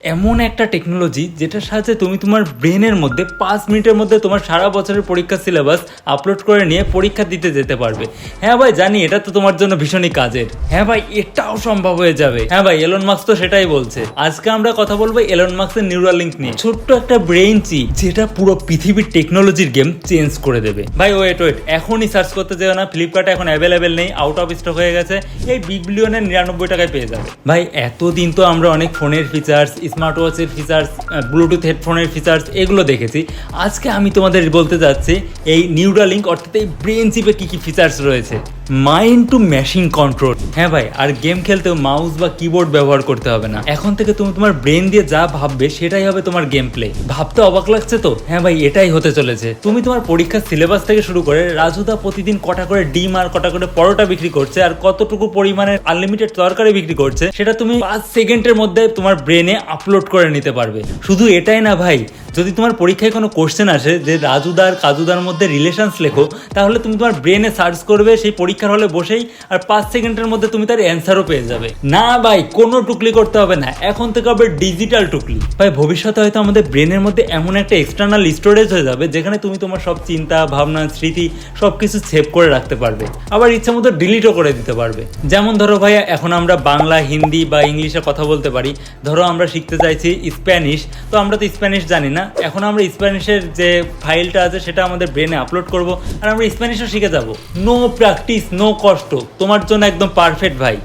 এমন একটা টেকনোলজি যেটার সাহায্যে তুমি তোমার ব্রেনের মধ্যে 5 মিনিটের মধ্যে তোমার সারা বছরের পরীক্ষার সিলেবাস আপলোড করে নিয়ে পরীক্ষা দিতে যেতে পারবে। হ্যাঁ ভাই জানি এটা তো তোমার জন্য ভীষণই কাজের। হ্যাঁ ভাই এটাও সম্ভব হয়ে যাবে। হ্যাঁ ভাই এলন মাস্ক তো সেটাই বলছে। আজকে আমরা কথা বলবো এলন মাস্কের নিউরালিঙ্ক নিয়ে। ছোট্ট একটা ব্রেইন চিপ যেটা পুরো পৃথিবীর টেকনোলজির গেম চেঞ্জ করে দেবে। ভাই ওয়েট এখনই সার্চ করতে যেও না, ফ্লিপকার্টে এখন অ্যাভেলেবেল নেই, আউট অফ স্টক হয়ে গেছে। এই বিগ বিলিয়নের 99 টাকায় পেয়ে যাবে। ভাই এতদিন তো আমরা অনেক ফোনের ফিচার্স, স্মার্ট ওয়াচের ফিচার্স, ব্লুটুথ হেডফোনের ফিচার্স এগুলো দেখেছি। আজকে আমি তোমাদের বলতে যাচ্ছি এই নিউরালিঙ্ক অর্থাৎ এই ব্রেন চিপে কি কি ফিচার্স রয়েছে। Mind to machine control. হ্যাঁ ভাই, আর গেম খেলতেও মাউস বা কিবোর্ড ব্যবহার করতে হবে না। এখন থেকে তুমি তোমার ব্রেন দিয়ে যা ভাববে সেটাই হবে তোমার গেম প্লে। ভাবতে অবাক লাগছে তো? হ্যাঁ ভাই এটাই হতে চলেছে। তুমি তোমার পরীক্ষার সিলেবাস থেকে শুরু করে রাজুদা প্রতিদিন কটা করে ডিম আর কটা করে পরোটা বিক্রি করছে আর কতটুকু পরিমাণের আনলিমিটেড তরকারি বিক্রি করছে সেটা তুমি 5 সেকেন্ডের মধ্যে তোমার ব্রেনে আপলোড করে নিতে পারবে। শুধু এটাই না ভাই, যদি তোমার পরীক্ষায় কোনো কোশ্চেন আসে যে রাজুদা আর কাজুদার মধ্যে রিলেশনস লেখো, তাহলে তুমি তোমার ব্রেনে সার্চ করবে সেই পরীক্ষার হলে বসেই, আর 5 সেকেন্ডের মধ্যে তুমি তার অ্যান্সারও পেয়ে যাবে। না ভাই কোনো টুকলি করতে হবে না, এখন থেকে হবে ডিজিটাল টুকলি। ভাই ভবিষ্যতে হয়তো আমাদের ব্রেনের মধ্যে এমন একটা এক্সটার্নাল স্টোরেজ হয়ে যাবে যেখানে তুমি তোমার সব চিন্তা ভাবনা স্মৃতি সবকিছু সেভ করে রাখতে পারবে, আবার ইচ্ছা মতো ডিলিটও করে দিতে পারবে। যেমন ধরো ভাইয়া এখন আমরা বাংলা, হিন্দি বা ইংলিশে কথা বলতে পারি। ধরো আমরা শিখতে চাইছি স্প্যানিশ, তো আমরা তো স্প্যানিশ জানি না, এখন আমরা স্প্যানিশের যে ফাইলটা আছে সেটা আমাদের ব্রেনে আপলোড করব আর আমরা স্প্যানিশও শিখে যাব। নো প্র্যাকটিস নো কষ্ট, তোমার জন্য একদম পারফেক্ট ভাই,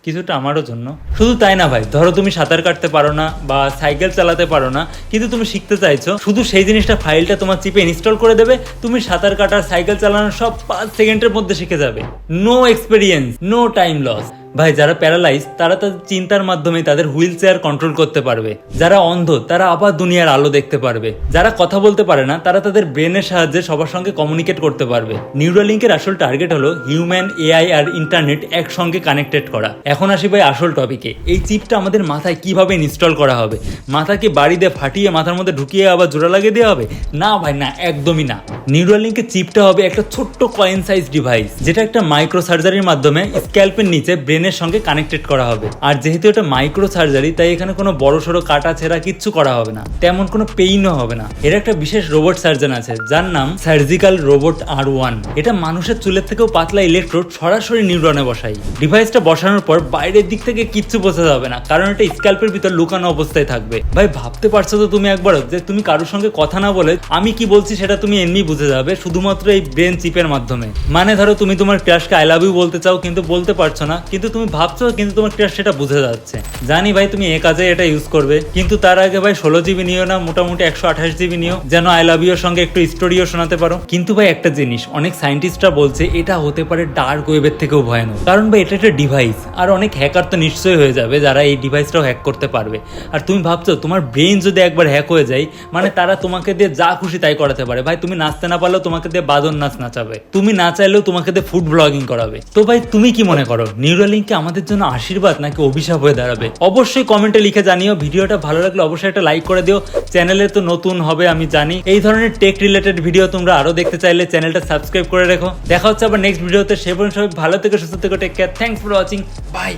কিছুটা আমারও জন্য। শুধু তাই না ভাই, ধরো তুমি সাঁতার কাটতে পারো না বা সাইকেল চালাতে পারো না, কিন্তু তুমি শিখতে চাইছো, শুধু সেই জিনিসটা ফাইলটা তোমার চিপে ইনস্টল করে দেবে, তুমি সাঁতার কাটার সাইকেল চালানো সব 5 সেকেন্ডের মধ্যে শিখে যাবে। No experience, no time loss. ভাই যারা প্যারালাইজ তারা তাদের চিন্তার মাধ্যমে তাদের হুইল চেয়ার কন্ট্রোল করতে পারবে, যারা অন্ধ তারা আবার দুনিয়ার আলো দেখতে পারবে, যারা কথা বলতে পারে না তারা তাদের ব্রেনের সাহায্যে সবার সঙ্গে কমিউনিকেট করতে পারবে। নিউরালিঙ্কের আসল টার্গেট হলো হিউম্যান, এআই আর ইন্টারনেট একসঙ্গে কানেক্টেড করা। এখন আসি ভাই আসল টপিকে, এই চিপটা আমাদের মাথায় কিভাবে ইনস্টল করা হবে। মাথাকে বাড়ি দিয়ে ফাটিয়ে মাথার মধ্যে ঢুকিয়ে আবার জোড়া লাগিয়ে দেওয়া হবে? না ভাই না, একদমই না। নিউরালিঙ্কের চিপটা হবে একটা ছোট্ট কয়েন সাইজ ডিভাইস, যেটা একটা মাইক্রো সার্জারির মাধ্যমে স্ক্যাল্পের নিচে ব্রেনের সঙ্গে কানেক্টেড করা হবে। আর যেহেতু এটা মাইক্রো সার্জারি, তাই এখানে কোনো বড় সড়ো কাটা ছেঁড়া কিচ্ছু করা হবে না, তেমন কোনো পেইনও হবে না। এর একটা বিশেষ রোবট সার্জন আছে যার নাম সার্জিক্যাল রোবট R1। এটা মানুষের চুলের থেকেও পাতলা ইলেকট্রোড সরাসরি নিউরনে বসাই। ডিভাইসটা বসানোর পর বাইরের দিক থেকে কিচ্ছু বোঝা যাবে না, কারণ এটা স্ক্যাল্পের ভিতর লুকানো অবস্থায় থাকবে। ভাই ভাবতে পারছো তো তুমি একবারও যে তুমি কারোর সঙ্গে কথা না বলে আমি কি বলছি সেটা তুমি এমনি বুঝে যাবে শুধুমাত্র এই ব্রেন চিপের মাধ্যমে। মানে ধরো তুমি তোমার ক্রাশকে আই লাভ ইউ বলতে চাও কিন্তু বলতে পারছো না, কিন্তু তুমি ভাবছো, কিন্তু তোমার ক্রাশ সেটা বুঝে যাচ্ছে। জানি ভাই তুমি এ কাজে এটা ইউজ করবে, কিন্তু তার আগে ভাই 16 জিবি নিও না, মোটামুটি 128 জিবি নিও, যেন আই লাভ ইউর সঙ্গে একটু স্টোরিও শোনাতে পারো। কিন্তু ভাই একটা জিনিস, অনেক সায়েন্টিস্টরা বলছে এটা হতে পারে ডার্ক ওয়েবের থেকেও ভয়ানক, কারণ ভাই এটা একটা ডিভাইস, আর অনেক হ্যাকার তো নিশ্চয়ই হয়ে যাবে যারা এই ডিভাইসটাও হ্যাক করতে পারবে। আর তুমি ভাবছো তোমার ব্রেন যদি একবার হ্যাক হয়ে যায়, মানে তারা তোমাকে দিয়ে যা খুশি তাই করাতে পারে। ভাই তুমি নাচতে না পারলেও তোমাকে দিয়ে বাদন নাচ নাচাবে, তুমি না চাইলেও তোমাকে দিয়ে ফুড ব্লগিং করাবে। তো ভাই তুমি কি মনে করো, নিউরালিঙ্ক আমাদের জন্য আশীর্বাদ নাকি অভিশাপ হয়ে দাঁড়াবে? অবশ্যই কমেন্টে লিখে জানিও। ভিডিওটা ভালো লাগলে অবশ্যই একটা লাইক করে দিও। চ্যানেলে তো নতুন হবে আমি জানি, এই ধরনের টেক রিলেটেড ভিডিও তোমরা আরো দেখতে চাইলে চ্যানেলটা সাবস্ক্রাইব করে রেখো। দেখা হচ্ছে আবার নেক্সট ভিডিওতে। সে পর্যন্ত সবাই ভালো থেকে সুস্থ থেকে take care. Thanks for watching, by.